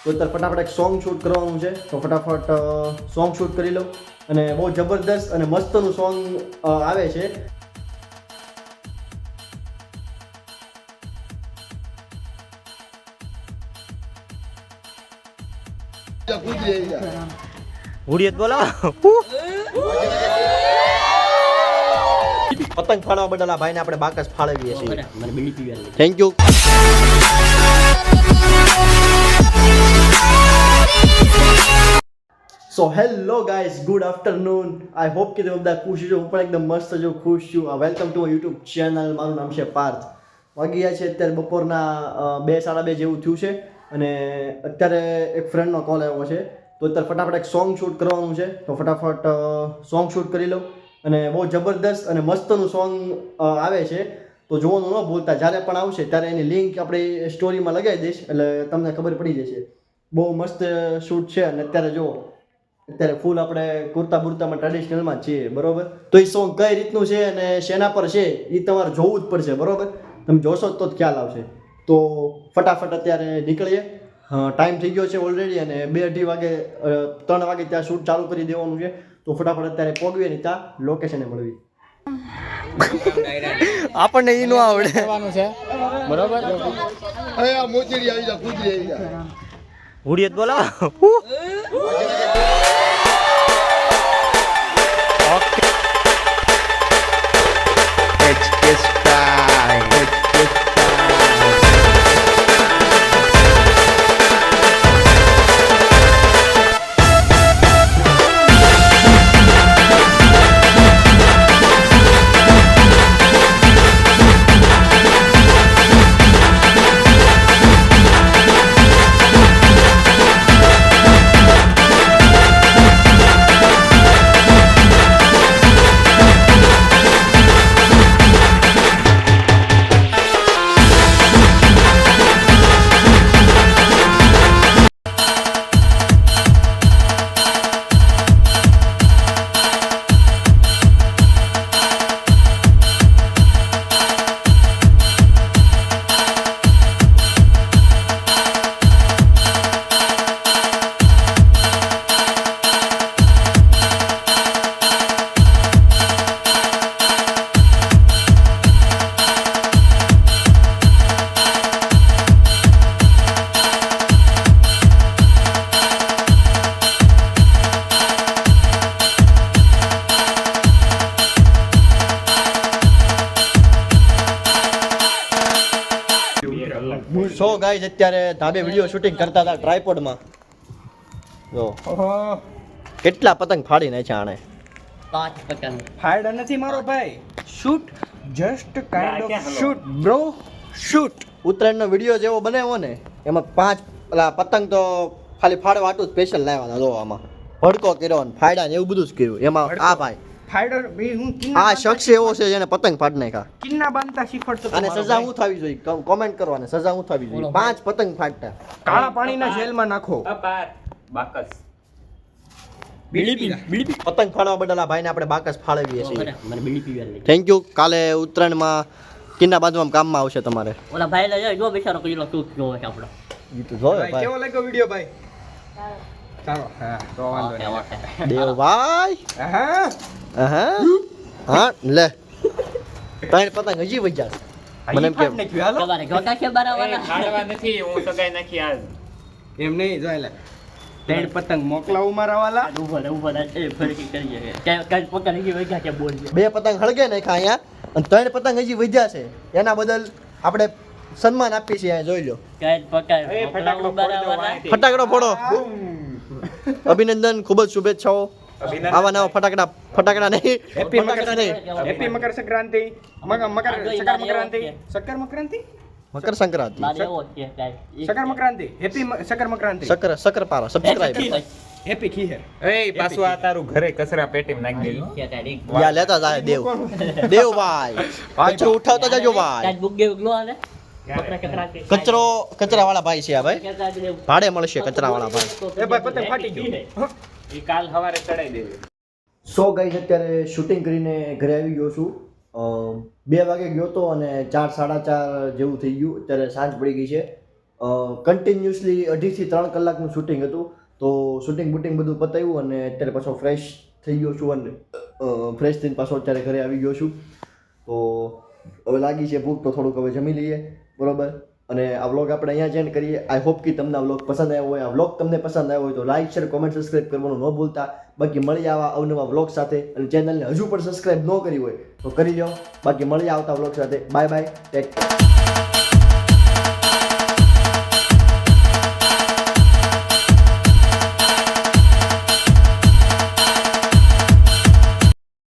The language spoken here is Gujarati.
તો અત્યારે ફટાફટ એક સોંગ શૂટ કરવાનું છે, તો ફટાફટ સોંગ શૂટ કરી લઉં. અને બહુ જબરદસ્ત અને મસ્તનું સોંગ આવે છે. હુડિયત બોલા પતંગ ફાડવા બદલ આ ભાઈને આપણે બાકસ ફાળવીએ છીએ. Thank you. So hello guys, good afternoon. I hope કે તમે બધા ખુશ છો. હું પણ એકદમ મસ્ત છું, ખુશ છું. Welcome to my YouTube channel. મારું નામ છે પાર્થ. વાગી ગયા છે અત્યારે બપોરના 2-2:30 જેવું થયું છે. અને અત્યારે એક ફ્રેન્ડનો કોલ આવ્યો છે, તો અત્યારે ફટાફટ એક સોંગ શૂટ કરવાનું છે, તો ફટાફટ સોંગ શૂટ કરી લઉં. અને બહુ જબરદસ્ત અને મસ્તનું સોંગ આવે છે, તો જોવાનું ન ભૂલતા. જ્યારે પણ આવશે ત્યારે એની લિંક આપણી સ્ટોરીમાં લગાવી દઈશ, એટલે તમને ખબર પડી જશે. બહુ મસ્ત શૂટ છે. અને અત્યારે જો અત્યારે ફૂલ આપણે કુર્તા બુર્તામાં ટ્રેડિશનલમાં છીએ, બરોબર. તો એ સોંગ કઈ રીતનું છે અને શેના પર છે એ તમારે જોવું જ પડશે, બરોબર. તમે જોશો તો જ ખ્યાલ આવશે. તો ફટાફટ અત્યારે નીકળીએ. ટાઈમ થઈ ગયો છે ઓલરેડી, અને 2-2:30 વાગે 3 વાગે ત્યાં શૂટ ચાલુ કરી દેવાનું છે. તો ફટાફટ અત્યારે પહોંચીએ ને ત્યાં લોકેશને મળવી. આપણને ઈ નો આવડે છે, બરોબર. આ મોચડી આવી જા, કૂતરી આવી જા. હુડિયત બોલા સો ગાઈઝ અત્યારે ધાબે વિડીયો શૂટિંગ કરતા હતા ટ્રાયપોડમાં. જો કેટલા પતંગ ફાડી નાખ્યા આણે. 5 પતંગ ફાયડા નથી મારો ભાઈ. Shoot just kind of shoot bro, shoot. ઉત્તરાયણનો વિડીયો જેવો બનાવ્યો ને, એમાં 5 પતંગ તો ખાલી ફાડવા આટલું સ્પેશિયલ લાવ્યા જો. આમાં ભડકો કર્યો ને ફાયડા ને એવું બધું જ કર્યું. એમાં આ ભાઈ ફાયડર બે હું આ શખ્સ એવો છે જેને પતંગ ફાડી નાખ્યા. કિન્ના બાંધતા શીખવાડતો અને સજા હું થવી જોઈએ, કોમેન્ટ કરો. અને સજા હું થવી જોઈએ. 5 પતંગ ફાડતા કાળા પાણીના જેલમાં નાખો. બાકસ પતંગ ફાડવા બદલ આ ભાઈને આપણે બાકસ ફાળવીએ છીએ. મને બીડી પીવા થેન્ક યુ. કાલે ઉત્તરાયણમાં કિન્ના બાંધવામાં કામમાં આવશે તમારે. ઓલા ભાઈ ને જો બિચારો કેટલો શૂટ જોવે છે આપણો. ઈ તો જોયો ભાઈ કેવો લાગ્યો વિડિયો ભાઈ? ચાલો હા તો વાંધો નહીં. દેવભાઈ હા હા લે 3 પતંગ હજી વજ્યા. મને એમ કે તમારે ગોટા છે બરાબર ખાડવા નથી, હું સગાઈ નાખી આજ. એમ નહીં જોઈ લે. 3 પતંગ મોકલાવું મારા વાલા. ઉભો એ ફરકી કરીએ કે કઈ પકડી ગઈ વગ્યા કે બોલ 2 પતંગ હળગે ને અહીંયા, અને 3 પતંગ હજી વજ્યા છે. એના બદલ આપણે સન્માન આપીએ છીએ. જોઈ લો કઈ પકડ ફટાકડો બરાબર ફટાકડો ફોડો. અભિનંદન, ખૂબ જ શુભેચ્છાઓ. આવા નવા ફટાકડા નહીં, હેપી મકર ફટાકડા નહીં, હેપી મકર સંક્રાંતિ. શક્કર મકરાંતિ મકર સંક્રાંતિ, મારે એવો છે કાઈ શક્કર મકરાંતિ. હેપી શક્કર મકરાંતિ. શક્કરપારા સબસ્ક્રાઇબ. હેપી ખીહેર. એ પાછું આ તારું ઘરે કચરા પેટીમાં નાખી દેલું. કે કાઈ યા લેતા જાય દેવભાઈ. કચરો ઉઠાવતા જાજો ભાઈ. કાઈ બુક ગે ગલો આલે કચરા વાળા ભાઈ છે આ ભાઈ. ભાડે મળશે કચરા વાળા ભાઈ. એ ભાઈ પતંગ ફાટી ગયો. એ કાલ સવારે ચડાઈ દેવી. સો ગાઈઝ અત્યારે શૂટિંગ કરીને ઘરે આવી ગયો છું. 2 વાગે ગયો તો અને 4 સાડા 4 જેવું થઈ ગયું. અત્યારે સાંજ પડી ગઈ છે. કન્ટિન્યુઅસલી 2.5 થી 3 કલાકનું શૂટિંગ હતું. તો શૂટિંગ બૂટિંગ બધું પતાવ્યું અને અત્યારે પાછો ફ્રેશ થઈ ગયો છું અને ફ્રેશ થઈને પાછો અત્યારે ઘરે આવી ગયો છું. તો હવે લાગી છે ભૂખ, તો થોડુંક હવે જમી લઈએ, બરોબર. અને આ વ્લોગ આપણે અહીંયા જ એન્ડ કરીએ. આઈ હોપ કે તમને આ વ્લોગ પસંદ આવ્યો હોય. આ વ્લોગ તમને પસંદ આવ્યો હોય તો લાઈક, શેર, કોમેન્ટ, સબસ્ક્રાઇબ કરવાનું ન ભૂલતા. બાકી મળી આવા અવનવા વ્લોગ સાથે, અને ચેનલને હજુ પણ સબસ્ક્રાઇબ ન કરી હોય તો કરી લો. બાકી મળી આવતા વ્લોગ સાથે. Bye bye, take care.